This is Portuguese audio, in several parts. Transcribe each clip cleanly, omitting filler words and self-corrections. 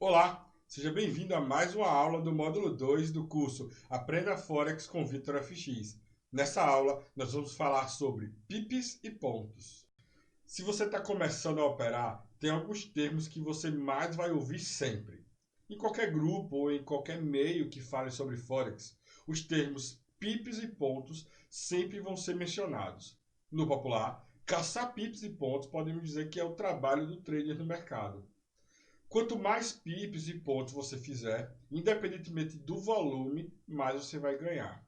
Olá, seja bem-vindo a mais uma aula do módulo 2 do curso Aprenda Forex com Vitor FX. Nessa aula, nós vamos falar sobre pips e pontos. Se você está começando a operar, tem alguns termos que você mais vai ouvir sempre. Em qualquer grupo ou em qualquer meio que fale sobre Forex, os termos pips e pontos sempre vão ser mencionados. No popular, caçar pips e pontos podemos dizer que é o trabalho do trader no mercado. Quanto mais pips e pontos você fizer, independentemente do volume, mais você vai ganhar.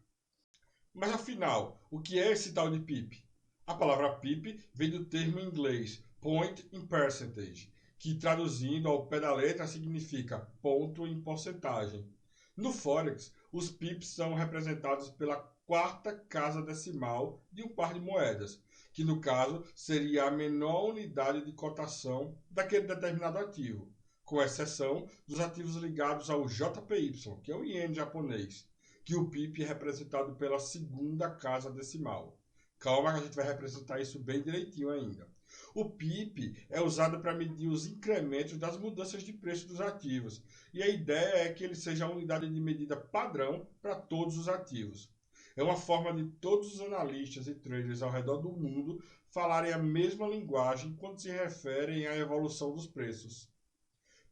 Mas afinal, o que é esse tal de pip? A palavra pip vem do termo em inglês point in percentage, que traduzindo ao pé da letra significa ponto em porcentagem. No Forex, os pips são representados pela quarta casa decimal de um par de moedas, que no caso seria a menor unidade de cotação daquele determinado ativo, com exceção dos ativos ligados ao JPY, que é o iene japonês, que o PIB é representado pela segunda casa decimal. Calma que a gente vai representar isso bem direitinho ainda. O PIB é usado para medir os incrementos das mudanças de preço dos ativos, e a ideia é que ele seja a unidade de medida padrão para todos os ativos. É uma forma de todos os analistas e traders ao redor do mundo falarem a mesma linguagem quando se referem à evolução dos preços.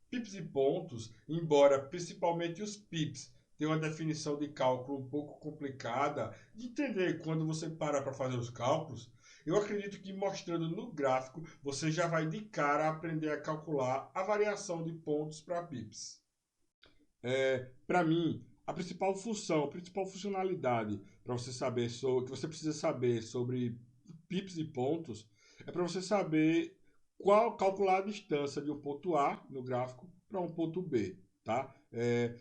Pips e pontos, embora principalmente os pips tenham uma definição de cálculo um pouco complicada de entender quando você para fazer os cálculos, eu acredito que mostrando no gráfico você já vai de cara aprender a calcular a variação de pontos para pips. Para mim, a principal funcionalidade para você saber que você precisa saber sobre pips e pontos é para você saber qual calcular a distância de um ponto A no gráfico para um ponto B, tá?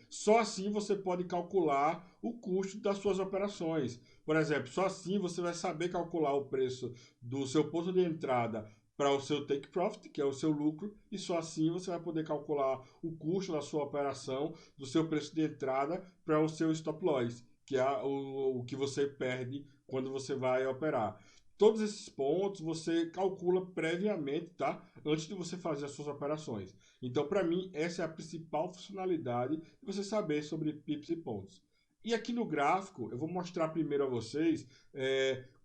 Só assim você pode calcular o custo das suas operações. Por exemplo, só assim você vai saber calcular o preço do seu ponto de entrada para o seu take profit, que é o seu lucro, e só assim você vai poder calcular o custo da sua operação, do seu preço de entrada para o seu stop loss, que é o que você perde quando você vai operar. Todos esses pontos você calcula previamente, tá? Antes de você fazer as suas operações. Então, para mim, essa é a principal funcionalidade de você saber sobre pips e pontos. E aqui no gráfico, eu vou mostrar primeiro a vocês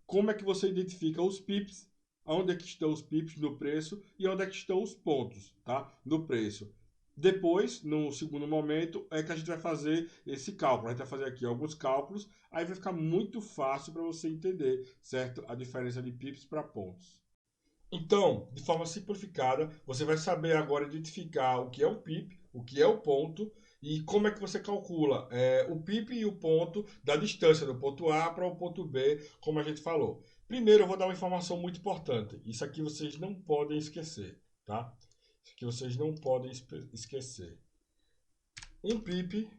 como é que você identifica os pips, onde é que estão os pips no preço e onde é que estão os pontos, tá? No preço. Depois, no segundo momento, é que a gente vai fazer esse cálculo. A gente vai fazer aqui alguns cálculos, aí vai ficar muito fácil para você entender, certo? A diferença de pips para pontos. Então, de forma simplificada, você vai saber agora identificar o que é o pip, o que é o ponto e como é que você calcula o pip e o ponto da distância do ponto A para o ponto B, como a gente falou. Primeiro, eu vou dar uma informação muito importante. Isso aqui vocês não podem esquecer, tá? Isso aqui vocês não podem esquecer. Um pip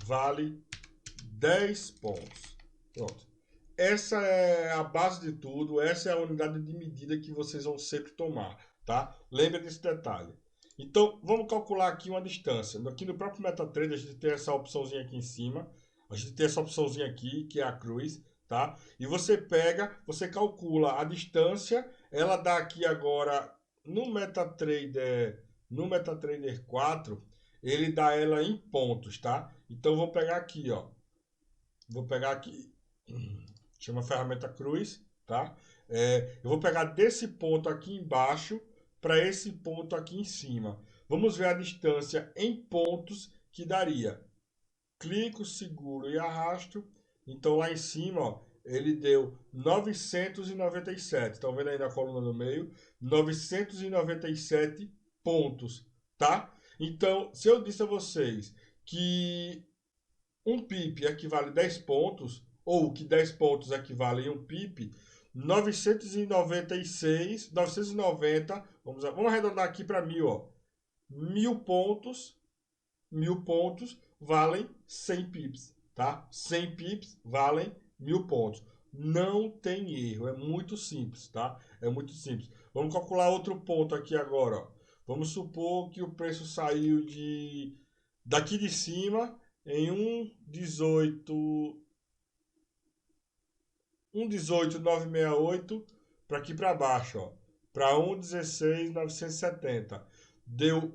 vale 10 pontos. Pronto. Essa é a base de tudo, essa é a unidade de medida que vocês vão sempre tomar, tá? Lembra desse detalhe. Então, vamos calcular aqui uma distância. Aqui no próprio MetaTrader a gente tem essa opçãozinha aqui em cima. A gente tem essa opçãozinha aqui, que é a cruz, tá? E você pega, você calcula a distância, ela dá aqui agora no MetaTrader 4, ele dá ela em pontos, tá? Então, vou pegar aqui, ó. Vou pegar aqui, chama ferramenta cruz, tá? Eu vou pegar desse ponto aqui embaixo para esse ponto aqui em cima. Vamos ver a distância em pontos que daria. Clico, seguro e arrasto. Então lá em cima, ó, ele deu 997. Estão vendo aí na coluna do meio? 997 pontos, tá? Então, se eu disse a vocês que um pip equivale a 10 pontos, ou que 10 pontos equivalem a um pip, 990, vamos arredondar aqui para 1000, ó. 1000 pontos valem 100 pips, tá? 100 pips valem 1000 pontos. Não tem erro, é muito simples, tá? É muito simples. Vamos calcular outro ponto aqui agora, ó. Vamos supor que o preço saiu daqui de cima em 1,18,968 para aqui para baixo, ó, para 1,16,970. deu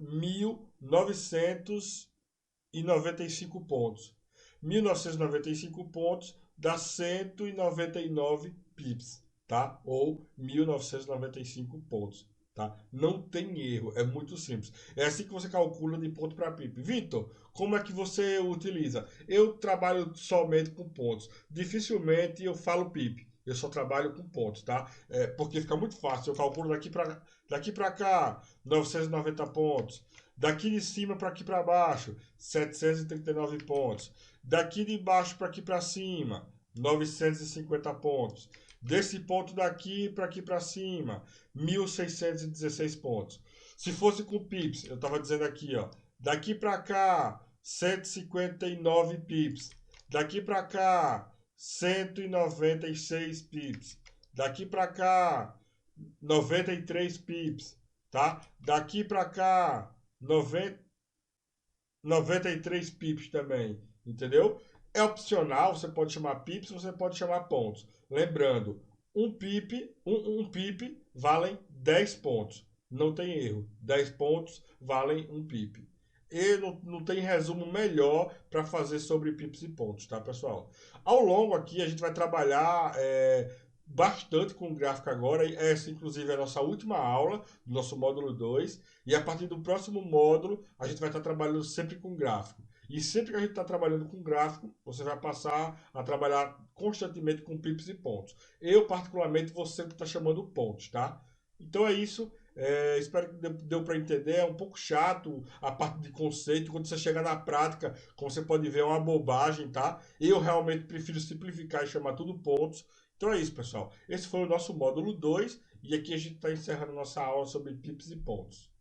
1.995 pontos. 1.995 pontos dá 199 pips, tá? Ou 1.995 pontos, tá? Não tem erro, é muito simples. É assim que você calcula de ponto para pip. Vitor, como é que você utiliza? Eu trabalho somente com pontos. Dificilmente eu falo pip. Eu só trabalho com pontos, tá? Porque fica muito fácil. Eu calculo daqui para cá, 990 pontos. Daqui de cima para aqui para baixo, 739 pontos. Daqui de baixo para aqui para cima, 950 pontos. Desse ponto daqui para aqui para cima, 1.616 pontos. Se fosse com pips, eu estava dizendo aqui, ó, daqui para cá, 159 pips. Daqui para cá, 196 pips. Daqui para cá, 93 pips, tá? Daqui para cá, 93 pips também, entendeu? É opcional, você pode chamar pips, você pode chamar pontos. Lembrando, um pip valem 10 pontos. Não tem erro. 10 pontos valem um pip. E não tem resumo melhor para fazer sobre pips e pontos, tá, pessoal? Ao longo aqui, a gente vai trabalhar bastante com o gráfico agora. Essa, inclusive, é a nossa última aula do nosso módulo 2. E a partir do próximo módulo, a gente vai estar trabalhando sempre com gráfico. E sempre que a gente está trabalhando com gráfico, você vai passar a trabalhar constantemente com pips e pontos. Eu, particularmente, vou sempre estar chamando pontos, tá? Então é isso. Espero que deu para entender. É um pouco chato a parte de conceito. Quando você chega na prática, como você pode ver, é uma bobagem, tá? Eu realmente prefiro simplificar e chamar tudo pontos. Então é isso, pessoal. Esse foi o nosso módulo 2 e aqui a gente está encerrando nossa aula sobre pips e pontos.